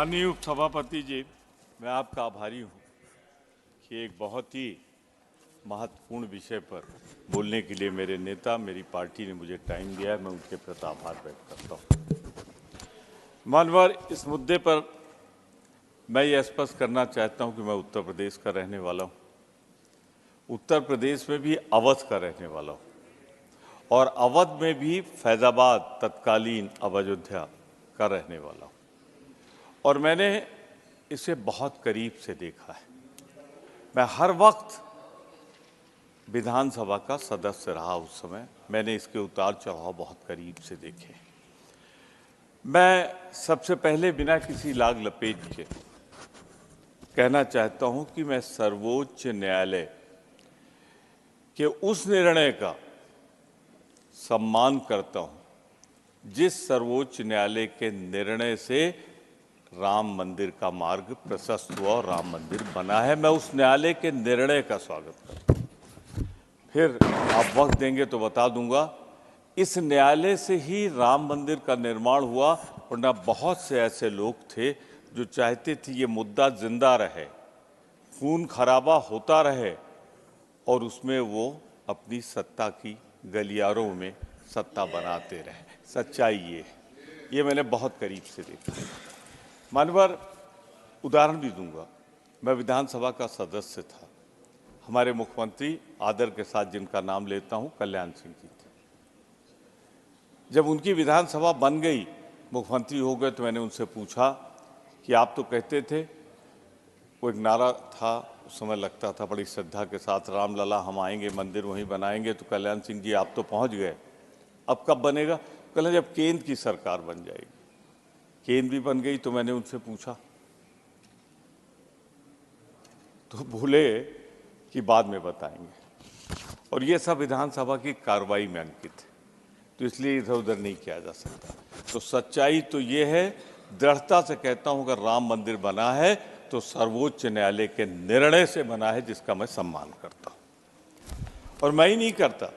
माननीय उपसभापति जी, मैं आपका आभारी हूँ कि एक बहुत ही महत्वपूर्ण विषय पर बोलने के लिए मेरे नेता, मेरी पार्टी ने मुझे टाइम दिया है। मैं उनके प्रति आभार व्यक्त करता हूँ। माननीय, इस मुद्दे पर मैं ये स्पष्ट करना चाहता हूँ कि मैं उत्तर प्रदेश का रहने वाला हूँ, उत्तर प्रदेश में भी अवध का रहने वाला हूँ और अवध में भी फैजाबाद तत्कालीन अब अयोध्या का रहने वाला हूँ और मैंने इसे बहुत करीब से देखा है। मैं हर वक्त विधानसभा का सदस्य रहा, उस समय मैंने इसके उतार चढ़ाव बहुत करीब से देखे। मैं सबसे पहले बिना किसी लाग लपेट के कहना चाहता हूं कि मैं सर्वोच्च न्यायालय के उस निर्णय का सम्मान करता हूं जिस सर्वोच्च न्यायालय के निर्णय से राम मंदिर का मार्ग प्रशस्त हुआ और राम मंदिर बना है। मैं उस न्यायालय के निर्णय का स्वागत करता हूं। फिर आप वक्त देंगे तो बता दूंगा, इस न्यायालय से ही राम मंदिर का निर्माण हुआ, वरना बहुत से ऐसे लोग थे जो चाहते थे ये मुद्दा जिंदा रहे, खून खराबा होता रहे और उसमें वो अपनी सत्ता की गलियारों में सत्ता बनाते रहे। सच्चाई ये मैंने बहुत करीब से देखा। माननीय, उदाहरण भी दूंगा। मैं विधानसभा का सदस्य था, हमारे मुख्यमंत्री आदर के साथ जिनका नाम लेता हूं, कल्याण सिंह जी थे। जब उनकी विधानसभा बन गई, मुख्यमंत्री हो गए, तो मैंने उनसे पूछा कि आप तो कहते थे, वो एक नारा था उस समय लगता था बड़ी श्रद्धा के साथ, रामलला हम आएंगे, मंदिर वहीं बनाएंगे। तो कल्याण सिंह जी आप तो पहुंच गए, अब कब बनेगा? कल जब केंद्र की सरकार बन जाएगी। केंद्र भी बन गई तो मैंने उनसे पूछा तो बोले कि बाद में बताएंगे। और ये सब विधानसभा की कार्रवाई में अंकित है, तो इसलिए इधर उधर नहीं किया जा सकता। तो सच्चाई तो ये है, दृढ़ता से कहता हूं, अगर राम मंदिर बना है तो सर्वोच्च न्यायालय के निर्णय से बना है, जिसका मैं सम्मान करता हूं। और मैं ही नहीं करता,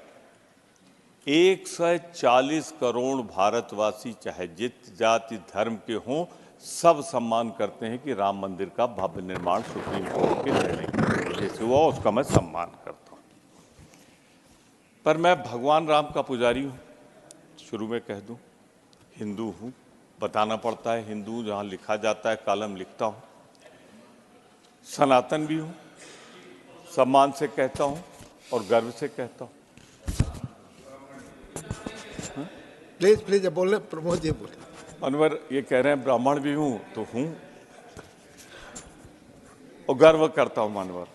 140 करोड़ भारतवासी, चाहे जित जाति धर्म के हों, सब सम्मान करते हैं कि राम मंदिर का भव्य निर्माण सुप्रीम कोर्ट के निर्णय की वजह से हुआ, उसका मैं सम्मान करता हूं। पर मैं भगवान राम का पुजारी हूं, शुरू में कह दूं, हिंदू हूं, बताना पड़ता है हिंदू, जहां लिखा जाता है कॉलम लिखता हूं। सनातन भी हूं, सम्मान से कहता हूं और गर्व से कहता हूं। प्लीज बोले, प्रमोद जी बोले। अनवर ये कह रहे हैं ब्राह्मण भी हूं तो हूं और गर्व करता हूं मानवर।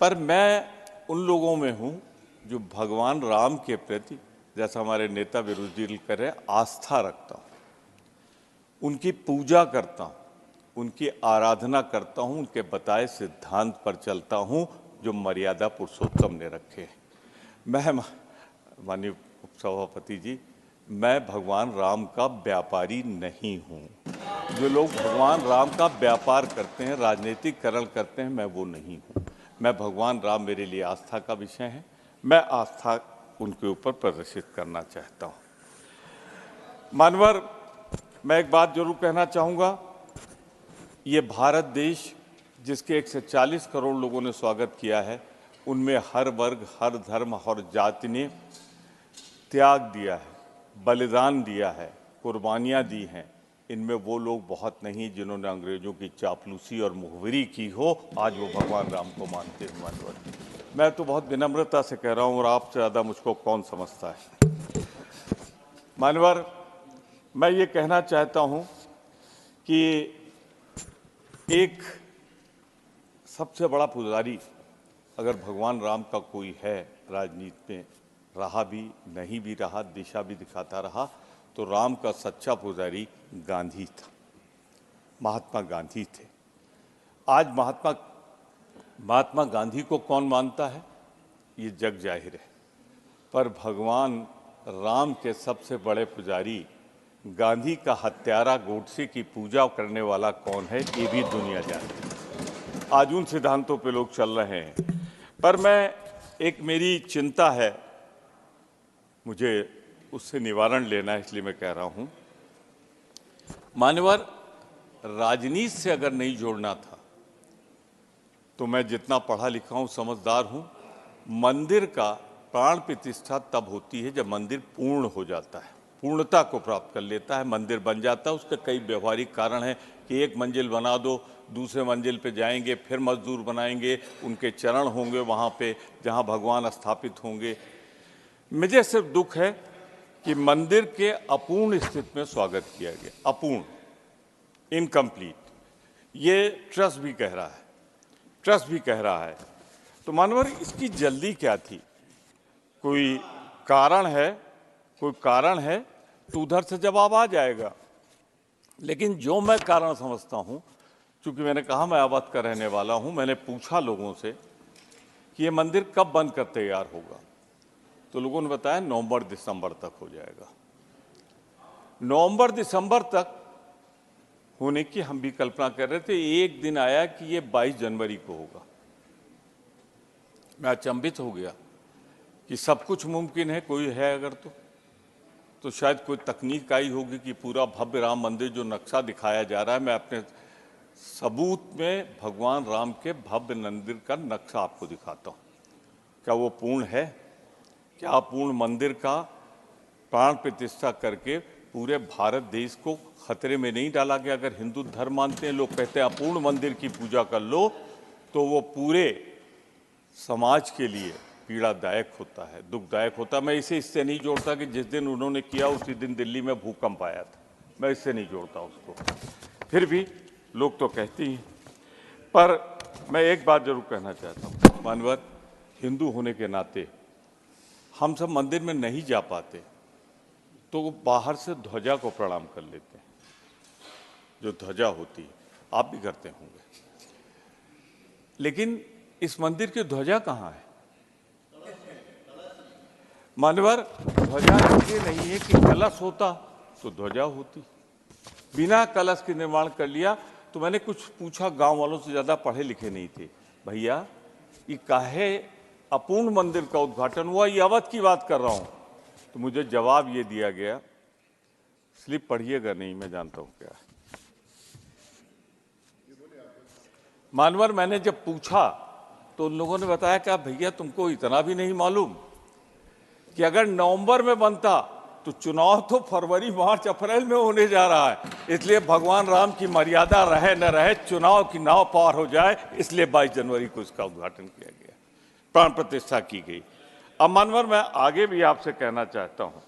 पर मैं उन लोगों में हूं जो भगवान राम के प्रति, जैसा हमारे नेता विरोधी दल कर रहे हैं, आस्था रखता हूं, उनकी पूजा करता हूं, उनकी आराधना करता हूं, उनके बताए सिद्धांत पर चलता हूं जो मर्यादा पुरुषोत्तम ने रखे हैं। मैं माननीय उपसभापति जी, मैं भगवान राम का व्यापारी नहीं हूं। जो लोग भगवान राम का व्यापार करते हैं, राजनीतिकरण करते हैं, मैं वो नहीं हूं। मैं भगवान राम मेरे लिए आस्था का विषय है, मैं आस्था उनके ऊपर प्रदर्शित करना चाहता हूं। मानवर, मैं एक बात जरूर कहना चाहूँगा, ये भारत देश जिसके 140 करोड़ लोगों ने स्वागत किया है, उनमें हर वर्ग, हर धर्म, हर जाति ने त्याग दिया है, बलिदान दिया है, कुर्बानियाँ दी हैं। इनमें वो लोग बहुत नहीं जिन्होंने अंग्रेजों की चापलूसी और मुखबिरी की हो, आज वो भगवान राम को मानते हैं। मानवर, मैं तो बहुत विनम्रता से कह रहा हूँ, और आपसे ज़्यादा मुझको कौन समझता है। मानवर, मैं ये कहना चाहता हूँ कि एक सबसे बड़ा पुजारी अगर भगवान राम का कोई है, राजनीति में रहा भी, नहीं भी रहा, दिशा भी दिखाता रहा, तो राम का सच्चा पुजारी गांधी था, महात्मा गांधी थे। आज महात्मा गांधी को कौन मानता है, ये जग जाहिर है, पर भगवान राम के सबसे बड़े पुजारी, गांधी का हत्यारा गोडसे की पूजा करने वाला कौन है, ये भी दुनिया जानती है। आज उन सिद्धांतों पे लोग चल रहे हैं। पर एक मेरी चिंता है, मुझे उससे निवारण लेना है, इसलिए मैं कह रहा हूं। मान्यवर, राजनीति से अगर नहीं जोड़ना था तो मैं जितना पढ़ा लिखा हूं, समझदार हूं, मंदिर का प्राण प्रतिष्ठा तब होती है जब मंदिर पूर्ण हो जाता है, पूर्णता को प्राप्त कर लेता है, मंदिर बन जाता है। उसके कई व्यवहारिक कारण हैं कि एक मंजिल बना दो, दूसरे मंजिल पे जाएंगे, फिर मजदूर बनाएंगे, उनके चरण होंगे वहाँ पे जहाँ भगवान स्थापित होंगे। मुझे सिर्फ दुख है कि मंदिर के अपूर्ण स्थिति में स्वागत किया गया, अपूर्ण, इनकम्प्लीट। ये ट्रस्ट भी कह रहा है। तो मानवर, इसकी जल्दी क्या थी? कोई कारण है तो उधर से जवाब आ जाएगा। लेकिन जो मैं कारण समझता हूं, चूंकि मैंने कहा मैं अवध का रहने वाला हूं, मैंने पूछा लोगों से कि ये मंदिर कब बनकर तैयार होगा, तो लोगों ने बताया नवंबर दिसंबर तक हो जाएगा। नवंबर दिसंबर तक होने की हम भी कल्पना कर रहे थे। एक दिन आया कि ये 22 जनवरी को होगा। मैं अचंभित हो गया कि सब कुछ मुमकिन है, कोई है अगर तो शायद कोई तकनीक आई होगी कि पूरा भव्य राम मंदिर जो नक्शा दिखाया जा रहा है, मैं अपने सबूत में भगवान राम के भव्य मंदिर का नक्शा आपको दिखाता हूँ। क्या वो पूर्ण है? क्या पूर्ण मंदिर का प्राण प्रतिष्ठा करके पूरे भारत देश को खतरे में नहीं डाला गया? अगर हिंदू धर्म मानते हैं, लोग कहते हैं अपूर्ण मंदिर की पूजा कर लो, तो वो पूरे समाज के लिए पीड़ादायक होता है, दुखदायक होता है। मैं इसे इससे नहीं जोड़ता कि जिस दिन उन्होंने किया उसी दिन दिल्ली में भूकंप आया था, मैं इससे नहीं जोड़ता उसको। फिर भी लोग तो कहते ही। पर मैं एक बात जरूर कहना चाहता हूँ, मानवर, हिंदू होने के नाते हम सब मंदिर में नहीं जा पाते तो वो बाहर से ध्वजा को प्रणाम कर लेते हैं, जो ध्वजा होती है, आप भी करते होंगे। लेकिन इस मंदिर की ध्वजा कहाँ है? मानवर, ध्वजा इसलिए नहीं है कि कलश होता तो ध्वजा होती। बिना कलश के निर्माण कर लिया। तो मैंने कुछ पूछा, गांव वालों से, ज्यादा पढ़े लिखे नहीं थे, भैया ये काहे अपूर्ण मंदिर का उद्घाटन हुआ? ये अवध की बात कर रहा हूं। तो मुझे जवाब ये दिया गया, स्लिप पढ़िएगा नहीं, मैं जानता हूं क्या है। मानवर, मैंने जब पूछा तो उन लोगों ने बताया कि भैया तुमको इतना भी नहीं मालूम कि अगर नवंबर में बनता तो चुनाव तो फरवरी, मार्च, अप्रैल में होने जा रहा है। इसलिए भगवान राम की मर्यादा रहे न रहे, चुनाव की नाव पार हो जाए, इसलिए 22 जनवरी को इसका उद्घाटन किया गया, प्राण प्रतिष्ठा की गई। अब मानवर, मैं आगे भी आपसे कहना चाहता हूं,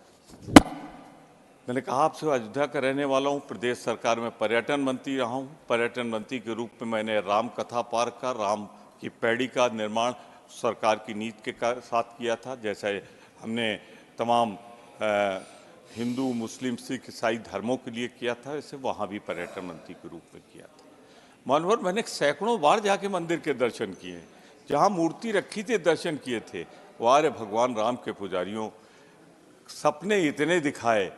मैंने कहा आपसे अयोध्या का रहने वाला हूं, प्रदेश सरकार में पर्यटन मंत्री रहा हूं। पर्यटन मंत्री के रूप में मैंने राम कथा पार्क का, राम की पैड़ी का निर्माण सरकार की नीति के साथ किया था। जैसे हमने तमाम हिंदू, मुस्लिम, सिख, ईसाई धर्मों के लिए किया था, वैसे वहाँ भी पर्यटन मंत्री के रूप में किया था। मानवर, मैंने सैकड़ों बार जाके मंदिर के दर्शन किए, जहाँ मूर्ति रखी थी दर्शन किए थे। वारे भगवान राम के पुजारियों, सपने इतने दिखाए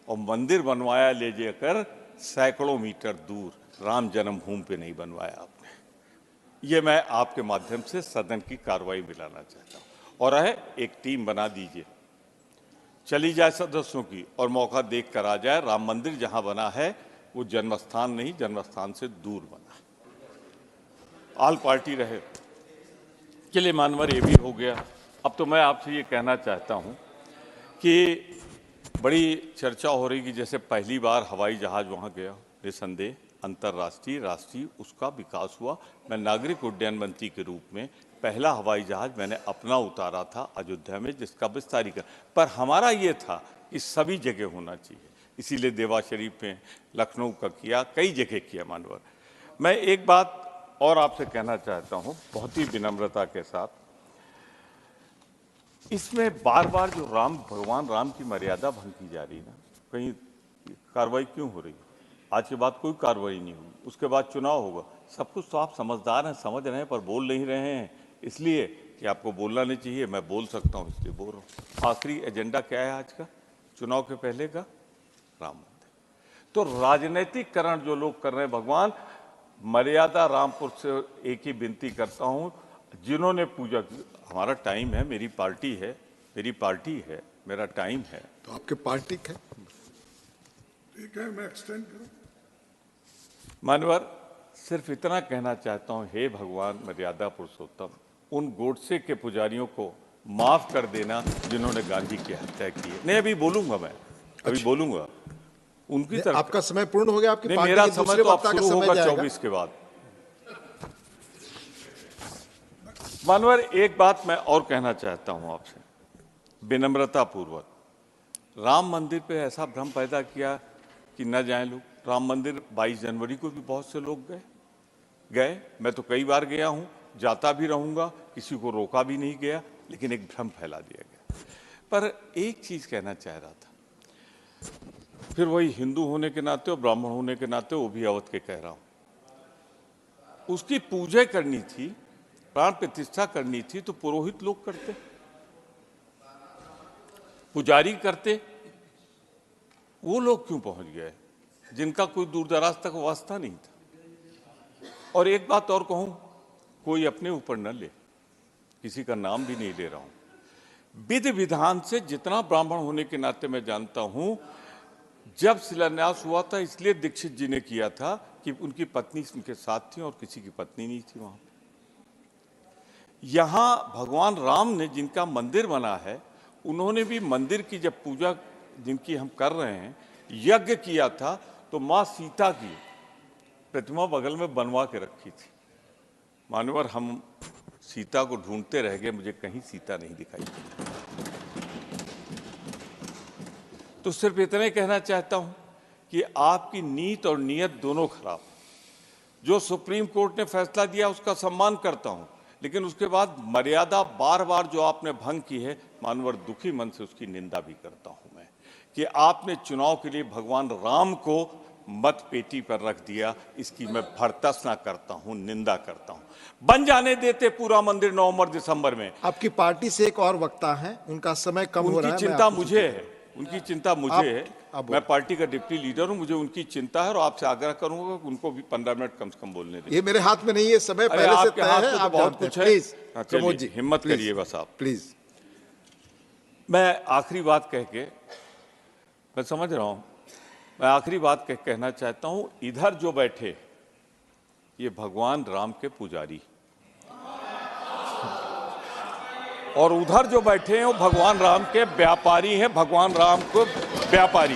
और मंदिर बनवाया ले जाकर सैकड़ों मीटर दूर, राम जन्मभूमि पे नहीं बनवाया आपने। ये मैं आपके माध्यम से सदन की कार्रवाई मिलाना चाहता हूँ। और है, एक टीम बना दीजिए, चली जाए सदस्यों की, और मौका देख कर आ जाए। राम मंदिर जहां बना है वो जन्मस्थान नहीं, जन्मस्थान से दूर बना, ऑल पार्टी रहे। चलिए मानवर, ये भी हो गया। अब तो मैं आपसे ये कहना चाहता हूं कि बड़ी चर्चा हो रही कि जैसे पहली बार हवाई जहाज वहां गया, निसंदेह अंतर्राष्ट्रीय, राष्ट्रीय उसका विकास हुआ। मैं नागरिक उड्डयन मंत्री के रूप में पहला हवाई जहाज मैंने अपना उतारा था अयोध्या में, जिसका विस्तारीकरण, पर हमारा ये था कि सभी जगह होना चाहिए, इसीलिए देवा शरीफ में, लखनऊ का किया, कई जगह किया। मानवर, मैं एक बात और आपसे कहना चाहता हूं बहुत ही विनम्रता के साथ, इसमें बार बार जो भगवान राम की मर्यादा भंग की जा रही है ना, कहीं कार्रवाई क्यों हो रही है? आज के बाद कोई कार्रवाई नहीं होगी, उसके बाद चुनाव होगा। सब कुछ तो आप समझदार हैं, समझ रहे हैं, पर बोल नहीं रहे हैं, इसलिए कि आपको बोलना नहीं चाहिए। मैं बोल सकता हूँ इसलिए बोल रहा हूँ। आखिरी एजेंडा क्या है आज का, चुनाव के पहले का? राम मंदिर। तो राजनीतिकरण जो लोग कर रहे हैं, भगवान, मर्यादा रामपुर से एक ही विनती करता हूँ, जिन्होंने पूजा की, हमारा टाइम है, मेरी पार्टी है, मेरा टाइम है। तो आपके पार्टी है? ठीक है, मैं एक्सटेंड करूं। मानवर सिर्फ इतना कहना चाहता हूं, हे भगवान मर्यादा पुरुषोत्तम, उन गोडसे के पुजारियों को माफ कर देना जिन्होंने गांधी की हत्या की है। नहीं, अभी बोलूंगा मैं, अभी बोलूंगा उनकी तरफ। आपका समय पूर्ण हो गया। आपकी नहीं, पार्टी मेरा के समय दूसरे तो अब वक्ता का शुरू समय होगा जाएगा। 24 के बाद। मानवर एक बात मैं और कहना चाहता हूं आपसे विनम्रता पूर्वक। राम मंदिर पे ऐसा भ्रम पैदा किया कि न जाए लोग। राम मंदिर 22 जनवरी को भी बहुत से लोग गए। मैं तो कई बार गया हूं, जाता भी रहूंगा, किसी को रोका भी नहीं गया, लेकिन एक भ्रम फैला दिया गया। पर एक चीज कहना चाह रहा था, फिर वही हिंदू होने के नाते और ब्राह्मण होने के नाते वो भी अवध के कह रहा हूं। उसकी पूजा करनी थी, प्राण प्रतिष्ठा करनी थी, तो पुरोहित लोग करते, पुजारी करते। वो लोग क्यों पहुंच गए जिनका कोई दूर दराज तक वास्ता नहीं था। और एक बात और कहूं, कोई अपने ऊपर न ले, किसी का नाम भी नहीं ले रहा हूं। विधि विधान से जितना ब्राह्मण होने के नाते मैं जानता हूं, जब शिलान्यास हुआ था इसलिए दीक्षित जी ने किया था कि उनकी पत्नी उनके साथ थी और किसी की पत्नी नहीं थी वहां। यहां भगवान राम ने जिनका मंदिर बना है, उन्होंने भी मंदिर की जब पूजा जिनकी हम कर रहे हैं, यज्ञ किया था, तो मां सीता की प्रतिमा बगल में बनवा के रखी थी। मानवर हम सीता को ढूंढते रह गए, मुझे कहीं सीता नहीं दिखाई। तो सिर्फ इतने कहना चाहता हूं कि आपकी नीत और नियत दोनों खराब। जो सुप्रीम कोर्ट ने फैसला दिया उसका सम्मान करता हूं, लेकिन उसके बाद मर्यादा बार बार जो आपने भंग की है, मानवर दुखी मन से उसकी निंदा भी करता हूं मैं, कि आपने चुनाव के लिए भगवान राम को मत पेटी पर रख दिया। इसकी मैं भर्त्सना करता हूं, निंदा करता हूं। बन जाने देते पूरा मंदिर नवंबर दिसंबर में। आपकी पार्टी से एक और वक्ता है, उनका समय कम हो रहा है। उनकी चिंता मुझे है, उनकी चिंता मुझे है। आप मैं पार्टी का डिप्टी लीडर हूं, मुझे उनकी चिंता है और आपसे आग्रह करूंगा कि उनको भी 15 मिनट कम से कम बोलने दें। ये मेरे हाथ में नहीं है, समय अरे पहले से आपके तय हाथ है। में तो आप बहुत जानते हैं। कुछ है। प्लीज हाँ, प्रमोद चलिए, जी, हिम्मत प्लीज, करिए बस आप। प्लीज। मैं आखिरी बात कह के, मैं समझ रहा हूं, मैं आखिरी बात कहना चाहता हूं। इधर जो बैठे ये भगवान राम के पुजारी, और उधर जो बैठे हैं वो भगवान राम के व्यापारी हैं। भगवान राम को व्यापारी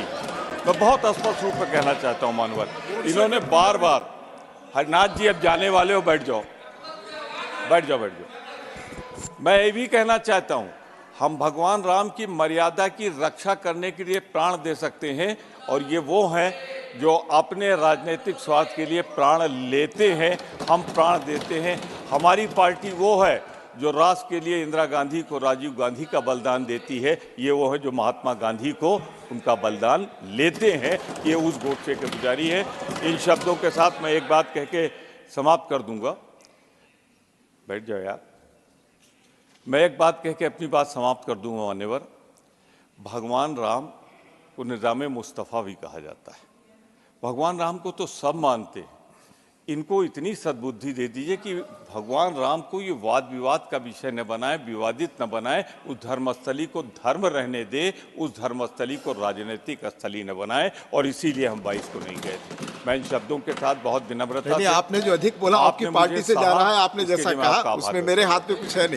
मैं बहुत स्पष्ट रूप में कहना चाहता हूं। मानवर इन्होंने बार बार, हरनाथ जी अब जाने वाले हो, बैठ जाओ, बैठ जाओ, बैठ जाओ। मैं ये भी कहना चाहता हूं, हम भगवान राम की मर्यादा की रक्षा करने के लिए प्राण दे सकते हैं, और ये वो हैं जो अपने राजनीतिक स्वार्थ के लिए प्राण लेते हैं। हम प्राण देते हैं। हमारी पार्टी वो है जो राष्ट्र के लिए इंदिरा गांधी को, राजीव गांधी का बलिदान देती है। ये वो है जो महात्मा गांधी को उनका बलिदान लेते हैं। ये उस गोडसे के पुजारी हैं। इन शब्दों के साथ मैं एक बात कह के समाप्त कर दूंगा। बैठ जाओ यार। मैं एक बात कह के अपनी बात समाप्त कर दूंगा। मान्यवर, भगवान राम को निज़ाम मुस्तफ़ा भी कहा जाता है। भगवान राम को तो सब मानते हैं। इनको इतनी सद्बुद्धि दे दीजिए कि भगवान राम को ये वाद विवाद का विषय न बनाए, विवादित न बनाए। उस धर्मस्थली को धर्म रहने दे, उस धर्मस्थली को राजनीतिक स्थली न बनाए। और इसीलिए हम 22 को नहीं गए थे। मैं इन शब्दों के साथ बहुत विनम्रता से, आपने जो अधिक बोला आपकी आपने पार्टी मुझे से जा सहा, रहा है, आपने उसके जैसा लिए मैं आपका कहा आभार उसमें व्यक्त मेरे हाथ में कुछ है नहीं।